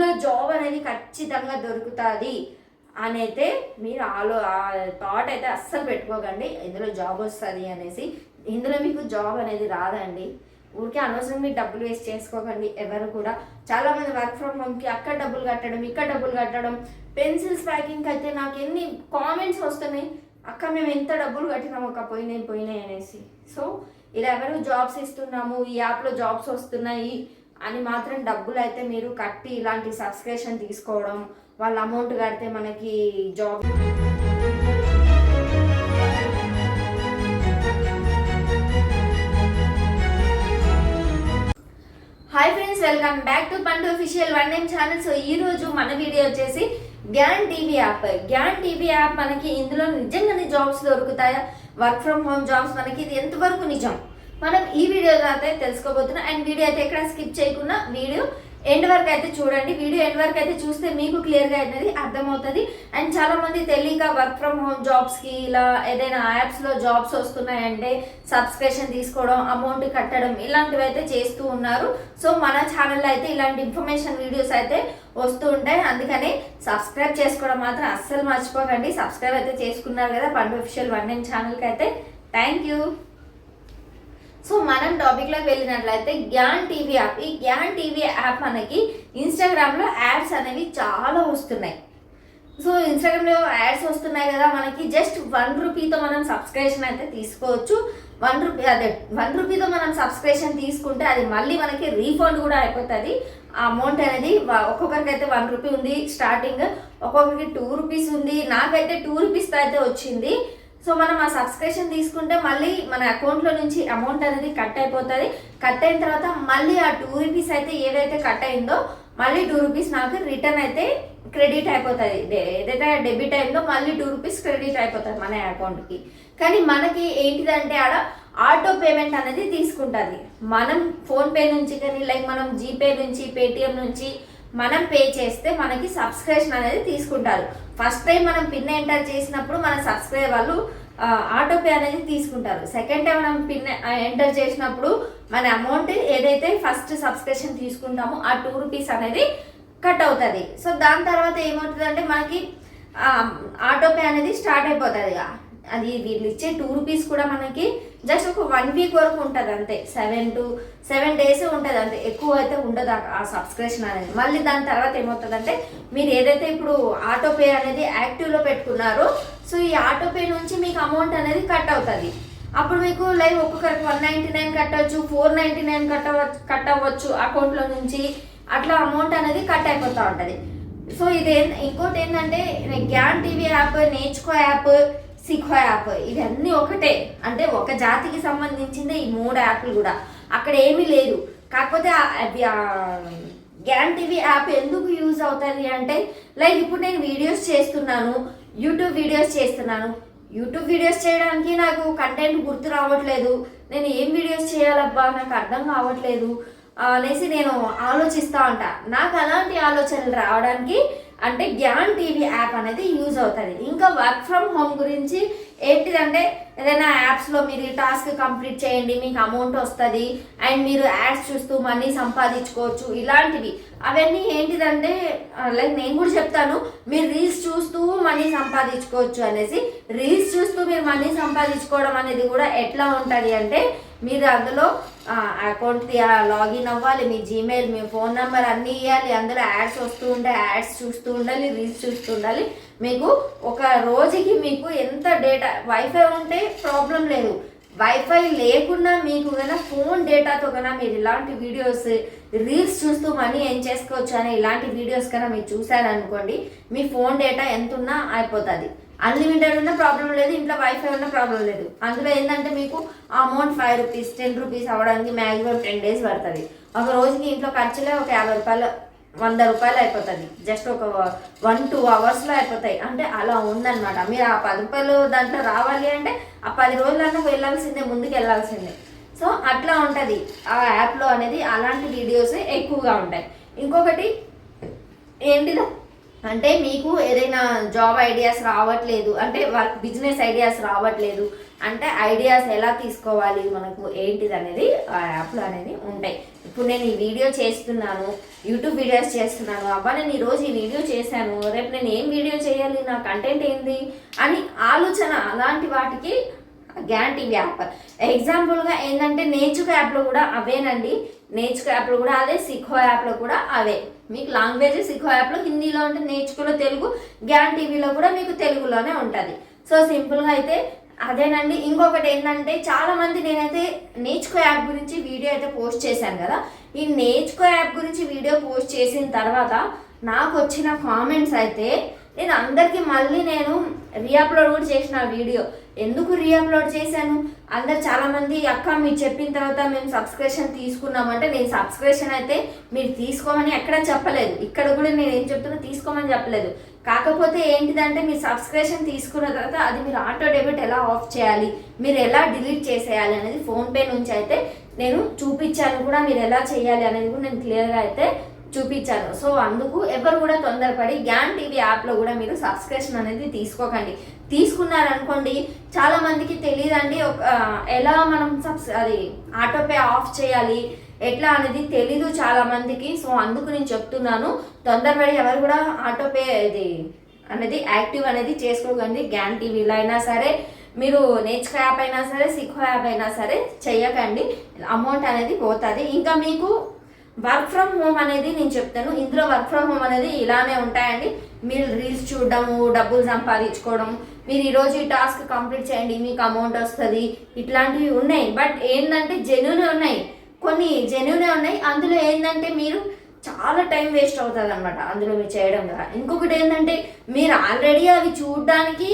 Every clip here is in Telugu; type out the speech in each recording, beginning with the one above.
ఇందులో జాబ్ అనేది ఖచ్చితంగా దొరుకుతుంది అని అయితే మీరు థాట్ అయితే అస్సలు పెట్టుకోకండి ఇందులో జాబ్ వస్తుంది అనేసి. ఇందులో మీకు జాబ్ అనేది రాదండి. ఊరికే అనవసరం మీరు డబ్బులు వేస్ట్ చేసుకోకండి ఎవరు కూడా. చాలామంది వర్క్ ఫ్రమ్ హోమ్కి అక్కడ డబ్బులు కట్టడం, ఇక్కడ డబ్బులు కట్టడం, పెన్సిల్స్ ప్యాకింగ్కి అయితే నాకు ఎన్ని కామెంట్స్ వస్తున్నాయి, అక్క మేము ఎంత డబ్బులు కట్టినాము అక్క పోయినాయి అనేసి. సో ఇలా ఎవరు జాబ్స్ ఇస్తున్నాము, ఈ యాప్లో జాబ్స్ వస్తున్నాయి అని మాత్రం డబ్బులు అయితే మీరు కట్టి ఇలాంటి సబ్స్క్రిప్షన్ తీసుకోవడం, వాళ్ళ అమౌంట్ కడితే మనకి job. Hi friends, welcome back to Pandu official one name channel. So ఈ రోజు మన వీడియో వచ్చేసి Gyan TV app. Gyan TV app మనకి ఇందులో నిజంగానే జాబ్స్ దొరుకుతాయా, వర్క్ ఫ్రమ్ హోమ్ జాబ్స్ మనకి ఇది ఎంతవరకు నిజం మనం ఈ వీడియో అయితే తెలుసుకోబోతున్నాం. అండ్ వీడియో అయితే ఎక్కడ స్కిప్ చేయకుండా వీడియో ఎండ్ వరకు అయితే చూడండి. వీడియో ఎండ్ వరకు అయితే చూస్తే మీకు క్లియర్గా అనేది అర్థమవుతుంది. అండ్ చాలా మంది తెలియక వర్క్ ఫ్రమ్ హోమ్ జాబ్స్కి ఇలా ఏదైనా యాప్స్లో జాబ్స్ వస్తున్నాయంటే సబ్స్క్రిప్షన్ తీసుకోవడం, అమౌంట్ కట్టడం ఇలాంటివి అయితే చేస్తూ ఉన్నారు. సో మన ఛానల్లో అయితే ఇలాంటి ఇన్ఫర్మేషన్ వీడియోస్ అయితే వస్తూ ఉంటాయి. అందుకని సబ్స్క్రైబ్ చేసుకోవడం మాత్రం అస్సలు మర్చిపోకండి. సబ్స్క్రైబ్ అయితే చేసుకున్నారు కదా పండు అఫీషియల్ వన్ నేమ్ ఛానల్కి అయితే థ్యాంక్ యూ. సో మనం టాపిక్లోకి వెళ్ళినట్లయితే గ్యాన్ టీవీ యాప్. ఈ గ్యాన్ టీవీ యాప్ మనకి ఇన్స్టాగ్రామ్లో యాడ్స్ అనేవి చాలా వస్తున్నాయి. సో ఇన్స్టాగ్రామ్లో యాడ్స్ వస్తున్నాయి కదా, మనకి జస్ట్ 1 రూపీతో మనం సబ్స్క్రిప్షన్ అయితే తీసుకోవచ్చు. 1 రూపీతో మనం సబ్స్క్రిప్షన్ తీసుకుంటే అది మళ్ళీ మనకి రీఫండ్ కూడా అయిపోతుంది. ఆ అమౌంట్ అనేది ఒక్కొక్కరికి అయితే 1 రూపీ ఉంది స్టార్టింగ్, ఒక్కొక్కరికి 2 రూపీస్ ఉంది. నాకైతే 2 రూపీస్తో అయితే వచ్చింది. సో మనం ఆ సబ్స్క్రిప్షన్ తీసుకుంటే మళ్ళీ మన అకౌంట్లో నుంచి అమౌంట్ అనేది కట్ అయిపోతుంది. కట్ అయిన తర్వాత మళ్ళీ ఆ 2 రూపీస్ అయితే ఏదైతే కట్ అయిందో మళ్ళీ 2 రూపీస్ నాకు రిటర్న్ అయితే క్రెడిట్ అయిపోతుంది. ఏదైతే డెబిట్ అయిందో మళ్ళీ 2 రూపీస్ క్రెడిట్ అయిపోతుంది మన అకౌంట్కి. కానీ మనకి ఏంటిదంటే ఆడ ఆటో పేమెంట్ అనేది తీసుకుంటుంది. మనం ఫోన్పే నుంచి కానీ లైక్ మనం జీపే నుంచి, పేటిఎం నుంచి మనం పే చేస్తే మనకి సబ్స్క్రిప్షన్ అనేది తీసుకుంటారు. ఫస్ట్ టైం మనం పిన్ ఎంటర్ చేసినప్పుడు మన సబ్స్క్రైబ్ వాళ్ళు ఆటో పే అనేది తీసుకుంటారు. సెకండ్ టైం మనం పిన్ ఎంటర్ చేసినప్పుడు మన అమౌంట్ ఏదైతే ఫస్ట్ సబ్స్క్రిప్షన్ తీసుకుంటామో ఆ 2 రూపీస్ అనేది కట్ అవుతుంది. సో దాని తర్వాత ఏమవుతుందంటే మనకి ఆటో పే అనేది స్టార్ట్ అయిపోతుంది. అది వీళ్ళు ఇచ్చే 2 రూపీస్ కూడా మనకి జస్ట్ ఒక 1 వీక్ వరకు ఉంటుంది అంతే. 7 days ఉంటుంది అంతే, ఎక్కువ అయితే ఉండదు ఆ సబ్స్క్రిప్షన్ అనేది. మళ్ళీ దాని తర్వాత ఏమవుతుందంటే మీరు ఏదైతే ఇప్పుడు ఆటో పే అనేది యాక్టివ్లో పెట్టుకున్నారో సో ఈ ఆటో పే నుంచి మీకు అమౌంట్ అనేది కట్ అవుతుంది. అప్పుడు మీకు లైక్ ఒక్కొక్కరికి 199 కట్టవచ్చు, 499 కట్టవచ్చు అకౌంట్లో నుంచి. అట్లా అమౌంట్ అనేది కట్ అయిపోతూ ఉంటుంది. సో ఇంకోటి ఏంటంటే గ్యాన్ టీవీ యాప్, నేర్చుకో యాప్, సిఖో యాప్ ఇవన్నీ ఒకటే. అంటే ఒక జాతికి సంబంధించిందే ఈ 3 యాప్లు కూడా. అక్కడ ఏమీ లేదు. కాకపోతే గ్యాన్ టీవీ యాప్ ఎందుకు యూజ్ అవుతుంది అంటే లైక్ ఇప్పుడు నేను వీడియోస్ చేస్తున్నాను, యూట్యూబ్ వీడియోస్ చేయడానికి నాకు కంటెంట్ గుర్తు రావట్లేదు. నేను ఏం వీడియోస్ చేయాలబ్బా నాకు అర్థం కావట్లేదు అనేసి నేను ఆలోచిస్తూ ఉంటా. నాకు అలాంటి ఆలోచనలు రావడానికి అంటే గ్యాన్ టీవీ యాప్ అనేది యూజ్ అవుతుంది. ఇంకా వర్క్ ఫ్రమ్ హోమ్ గురించి ఏంటిదంటే ఏదైనా యాప్స్లో మీరు టాస్క్ కంప్లీట్ చేయండి మీకు అమౌంట్ వస్తుంది అండ్ మీరు యాడ్స్ చూస్తూ మనీ సంపాదించుకోవచ్చు ఇలాంటివి. అవన్నీ ఏంటిదంటే లైక్ నేను కూడా చెప్తాను, మీరు రీల్స్ చూస్తూ మనీ సంపాదించుకోవచ్చు అనేసి. రీల్స్ చూస్తూ మీరు మనీ సంపాదించుకోవడం అనేది కూడా ఎట్లా ఉంటుంది అంటే మీరు అందులో అకౌంట్ లాగిన్ అవ్వాలి, మీ జీమెయిల్, మీ ఫోన్ నెంబర్ అన్నీ ఇవ్వాలి. అందులో యాడ్స్ వస్తూ ఉంటాయి, యాడ్స్ చూస్తూ ఉండాలి, రీల్స్ చూస్తూ ఉండాలి. మీకు ఒక రోజుకి మీకు ఎంత డేటా, వైఫై ఉంటే ప్రాబ్లం లేదు, వైఫై లేకుండా మీకు కన్నా ఫోన్ డేటాతో కన్నా మీరు ఇలాంటి వీడియోస్ రీల్స్ చూస్తూ మనీ ఏం చేసుకోవచ్చు అనే ఇలాంటి వీడియోస్ కన్నా మీరు చూసారనుకోండి మీ ఫోన్ డేటా ఎంత ఉన్నా అయిపోతుంది. అన్లిమిటెడ్ ఉన్న ప్రాబ్లం లేదు, ఇంట్లో వైఫై ఉన్న ప్రాబ్లం లేదు. అందులో ఏంటంటే మీకు అమౌంట్ 5 రూపీస్ 10 రూపీస్ అవ్వడానికి మ్యాక్సిమం 10 days పడుతుంది. ఒక రోజుకి ఇంట్లో ఖర్చులే ఒక 50 రూపాయలు 100 రూపాయలు అయిపోతుంది. జస్ట్ ఒక 1-2 అవర్స్లో అయిపోతాయి. అంటే అలా ఉందన్నమాట. మీరు ఆ 10 రూపాయలు దాంట్లో రావాలి అంటే ఆ 10 రోజులన్నా వెళ్ళాల్సిందే, ముందుకు వెళ్ళాల్సిందే. సో అట్లా ఉంటుంది ఆ యాప్లో అనేది. అలాంటి వీడియోస్ ఎక్కువగా ఉంటాయి. ఇంకొకటి ఏంటిదో అంటే మీకు ఏదైనా జాబ్ ఐడియాస్ రావట్లేదు అంటే బిజినెస్ ఐడియాస్ రావట్లేదు, అంటే ఐడియాస్ ఎలా తీసుకోవాలి మనకు ఏంటిది అనేది ఆ యాప్లో అనేది ఉంటాయి. ఇప్పుడు నేను ఈ వీడియో చేస్తున్నాను, యూట్యూబ్ వీడియోస్ చేస్తున్నాను, అబ్బా నేను ఈరోజు ఈ వీడియో చేశాను, రేపు నేను ఏం వీడియో చేయాలి, నా కంటెంట్ ఏంది అని ఆలోచన, అలాంటి వాటికి గ్యాన్ టీవీ యాప్. ఎగ్జాంపుల్గా ఏంటంటే నేర్చుకో యాప్లో కూడా అవేనండి, నేర్చుకో యాప్లో కూడా అదే, సిఖో యాప్లో కూడా అవే. మీకు లాంగ్వేజ్ సిఖో యాప్లో హిందీలో ఉంటే, నేర్చుకోలో తెలుగు, గ్యాన్ టీవీలో కూడా మీకు తెలుగులోనే ఉంటుంది. సో సింపుల్గా అయితే అదేనండి. ఇంకొకటి ఏంటంటే చాలా మంది, నేనైతే నేర్చుకో యాప్ గురించి వీడియో అయితే పోస్ట్ చేశాను కదా, ఈ నేర్చుకో యాప్ గురించి వీడియో పోస్ట్ చేసిన తర్వాత నాకు వచ్చిన కామెంట్స్ అయితే, నేను అందరికీ మళ్ళీ నేను రీఅప్లోడ్ కూడా చేసిన వీడియో. ఎందుకు రీఅప్లోడ్ చేశాను, అందరు చాలామంది అక్క మీరు చెప్పిన తర్వాత మేము సబ్స్క్రిప్షన్ తీసుకున్నామంటే, నేను సబ్స్క్రిప్షన్ అయితే మీరు తీసుకోమని ఎక్కడ చెప్పలేదు, ఇక్కడ కూడా నేను ఏం చెప్తున్నా తీసుకోమని చెప్పలేదు. కాకపోతే ఏంటిదంటే మీరు సబ్స్క్రిప్షన్ తీసుకున్న తర్వాత అది మీరు ఆటో డెబిట్ ఎలా ఆఫ్ చేయాలి, మీరు ఎలా డిలీట్ చేసేయాలి అనేది ఫోన్పే నుంచి అయితే నేను చూపించాను కూడా, మీరు ఎలా చేయాలి అనేది కూడా నేను క్లియర్గా అయితే చూపించాను. సో అందుకు ఎవరు కూడా తొందరపడి గ్యాన్ టీవీ యాప్లో కూడా మీరు సబ్స్క్రిప్షన్ అనేది తీసుకోకండి. తీసుకున్నారనుకోండి, చాలా మందికి తెలియదండి ఎలా మనం అది ఆటోపే ఆఫ్ చేయాలి ఎట్లా అనేది తెలీదు చాలా మందికి. సో అందుకు నేను చెప్తున్నాను, తొందరపడి ఎవరు కూడా ఆటోపే ఇది అనేది యాక్టివ్ అనేది చేసుకోకండి. గ్యాన్ టీవీలో అయినా సరే, మీరు నేర్చుకో యాప్ అయినా సరే, సిఖో యాప్ అయినా సరే చెయ్యకండి, అమౌంట్ అనేది పోతుంది. ఇంకా మీకు వర్క్ ఫ్రమ్ హోమ్ అనేది నేను చెప్తాను. ఇందులో వర్క్ ఫ్రమ్ హోమ్ అనేది ఇలానే ఉంటాయండి. మీరు రీల్స్ చూడడము, డబ్బులు సంపాదించుకోవడం, మీరు ఈరోజు ఈ టాస్క్ కంప్లీట్ చేయండి మీకు అమౌంట్ వస్తుంది, ఇట్లాంటివి ఉన్నాయి. బట్ ఏంటంటే జెన్యూనే ఉన్నాయి, కొన్ని జెన్యూనే ఉన్నాయి. అందులో ఏంటంటే మీరు చాలా టైం వేస్ట్ అవుతుంది అనమాట అందులో మీరు చేయడం ద్వారా. ఇంకొకటి ఏంటంటే మీరు ఆల్రెడీ అవి చూడడానికి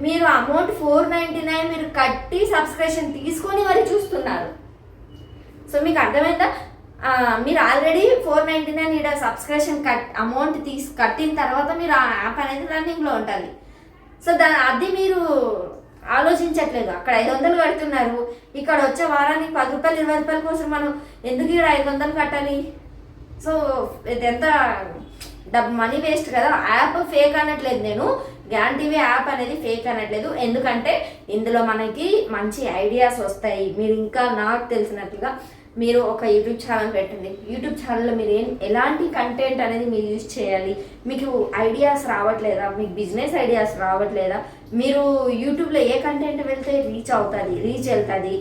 మీరు అమౌంట్ 499 మీరు కట్టి సబ్స్క్రిప్షన్ తీసుకొని మరి చూస్తున్నారు. సో మీకు అర్థమైందా, మీరు ఆల్రెడీ 499 ఇక్కడ సబ్స్క్రిప్షన్ అమౌంట్ కట్టిన తర్వాత మీరు ఆ యాప్ అనేది రన్నింగ్లో ఉంటుంది. సో అది మీరు ఆలోచించట్లేదు. అక్కడ 500 కడుతున్నారు, ఇక్కడ వచ్చే వారానికి 10 రూపాయలు 20 రూపాయల కోసం మనం ఎందుకు ఇక్కడ 500 కట్టాలి? సో ఇది ఎంత మనీ వేస్ట్ కదా. యాప్ ఫేక్ అనట్లేదు నేను, గ్యాన్ టీవీ యాప్ అనేది ఫేక్ అనట్లేదు. ఎందుకంటే ఇందులో మనకి మంచి ఐడియాస్ వస్తాయి. మీరు ఇంకా నాకు తెలిసినట్లుగా మీరు ఒక యూట్యూబ్ ఛానల్ పెట్టండి, యూట్యూబ్ ఛానల్లో మీరు ఎలాంటి కంటెంట్ అనేది మీరు యూజ్ చేయాలి, మీకు ఐడియాస్ రావట్లేదా, మీకు బిజినెస్ ఐడియాస్ రావట్లేదా, మీరు యూట్యూబ్లో ఏ కంటెంట్ వెళ్తే రీచ్ వెళ్తుంది.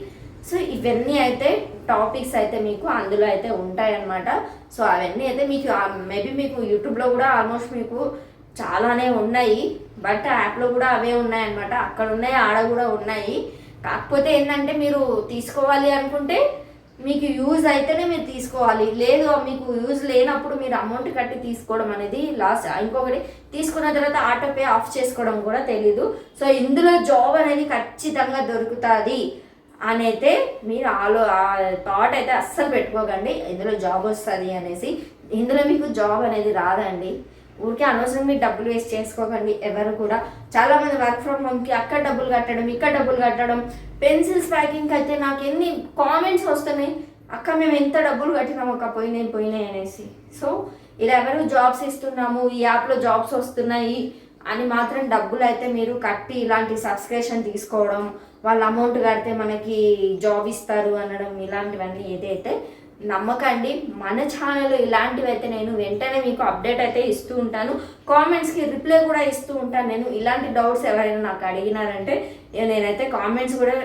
సో ఇవన్నీ అయితే టాపిక్స్ అయితే మీకు అందులో అయితే ఉంటాయన్నమాట. సో అవన్నీ అయితే మీకు మేబీ మీకు యూట్యూబ్లో కూడా ఆల్మోస్ట్ మీకు చాలానే ఉన్నాయి, బట్ యాప్లో కూడా అవే ఉన్నాయన్నమాట. అక్కడ ఉన్నాయి, ఆడ కూడా ఉన్నాయి. కాకపోతే ఏంటంటే మీరు తీసుకోవాలి అనుకుంటే మీకు యూజ్ అయితేనే మీరు తీసుకోవాలి, లేదు మీకు యూజ్ లేనప్పుడు మీరు అమౌంట్ కట్టి తీసుకోవడం అనేది లాస్. ఇంకొకటి, తీసుకున్న తర్వాత ఆటోపే ఆఫ్ చేసుకోవడం కూడా తెలీదు. సో ఇందులో జాబ్ అనేది ఖచ్చితంగా దొరుకుతుంది అని అయితే మీరు థాట్ అయితే అస్సలు పెట్టుకోకండి, ఇందులో జాబ్ వస్తుంది అనేసి. ఇందులో మీకు జాబ్ అనేది రాదండి. ఊరికే అనవసరం మీరు డబ్బులు వేస్ట్ చేసుకోకండి ఎవరు కూడా. చాలామంది వర్క్ ఫ్రమ్ హోమ్కి అక్కడ డబ్బులు కట్టడం, ఇక్కడ డబ్బులు కట్టడం, పెన్సిల్స్ ప్యాకింగ్కి అయితే నాకు ఎన్ని కామెంట్స్ వస్తున్నాయి, అక్క మేము ఎంత డబ్బులు కట్టినాము అక్క పోయినాయి అనేసి. సో ఇలా ఎవరు జాబ్స్ ఇస్తున్నాము, ఈ యాప్లో జాబ్స్ వస్తున్నాయి అని మాత్రం డబ్బులు అయితే మీరు కట్టి ఇలాంటి సబ్స్క్రిప్షన్ తీసుకోవడం, వాళ్ళ అమౌంట్ కడితే మనకి జాబ్ ఇస్తారు అనడం, ఇలాంటివన్నీ ఏదైతే నమ్మకండి. మన ఛానల్ ఇలాంటివి అయితే నేను వెంటనే మీకు అప్డేట్ అయితే ఇస్తూ ఉంటాను, కామెంట్స్కి రిప్లై కూడా ఇస్తూ ఉంటాను. నేను ఇలాంటి డౌట్స్ ఎవరైనా నాకు అడిగినారంటే నేనైతే కామెంట్స్ కూడా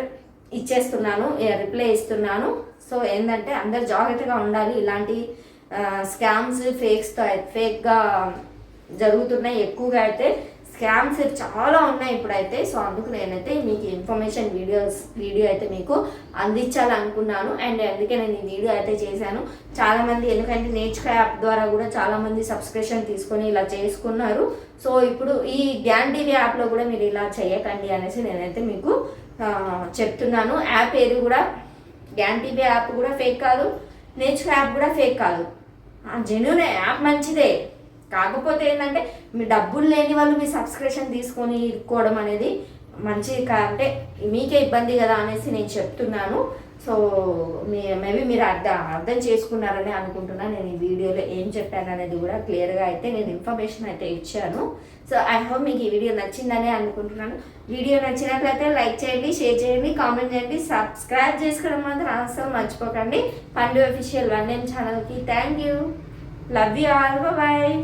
ఇచ్చేస్తున్నాను, రిప్లై ఇస్తున్నాను. సో ఏంటంటే అందరు జాగ్రత్తగా ఉండాలి. ఇలాంటి స్కామ్స్ ఫేక్గా జరుగుతున్నాయి ఎక్కువగా, అయితే స్కామ్స్ చాలా ఉన్నాయి ఇప్పుడైతే. సో అందుకు నేనైతే మీకు ఇన్ఫర్మేషన్ వీడియో అయితే మీకు అందించాలనుకున్నాను, అండ్ అందుకే నేను ఈ వీడియో అయితే చేశాను. చాలామంది ఎందుకంటే నేర్చుకో యాప్ ద్వారా కూడా చాలామంది సబ్స్క్రిప్షన్ తీసుకొని ఇలా చేసుకున్నారు. సో ఇప్పుడు ఈ గ్యాన్ టీవీ యాప్లో కూడా మీరు ఇలా చేయకండి అనేసి నేనైతే మీకు చెప్తున్నాను. యాప్ ఏది కూడా, గ్యాన్ టీవీ యాప్ కూడా ఫేక్ కాదు, నేర్చుకో యాప్ కూడా ఫేక్ కాదు, జెన్యూన్ యాప్ మంచిదే. కాకపోతే ఏంటంటే మీ డబ్బులు లేని వాళ్ళు మీ సబ్స్క్రిప్షన్ తీసుకొని ఇరుక్కోవడం అనేది మంచిది అంటే మీకే ఇబ్బంది కదా అనేసి నేను చెప్తున్నాను. సో మేబీ మీరు అర్థం చేసుకున్నారని అనుకుంటున్నా. నేను ఈ వీడియోలో ఏం చెప్పాను అనేది కూడా క్లియర్గా అయితే నేను ఇన్ఫర్మేషన్ అయితే ఇచ్చాను. సో ఐ హోప్ మీకు ఈ వీడియో నచ్చిందని అనుకుంటున్నాను. వీడియో నచ్చినట్లయితే లైక్ చేయండి, షేర్ చేయండి, కామెంట్ చేయండి, సబ్స్క్రైబ్ చేసుకోవడం మాత్రం అసలు మర్చిపోకండి. పండు అఫీషియల్ 1M ఛానల్కి. Thank you, love you all, bye.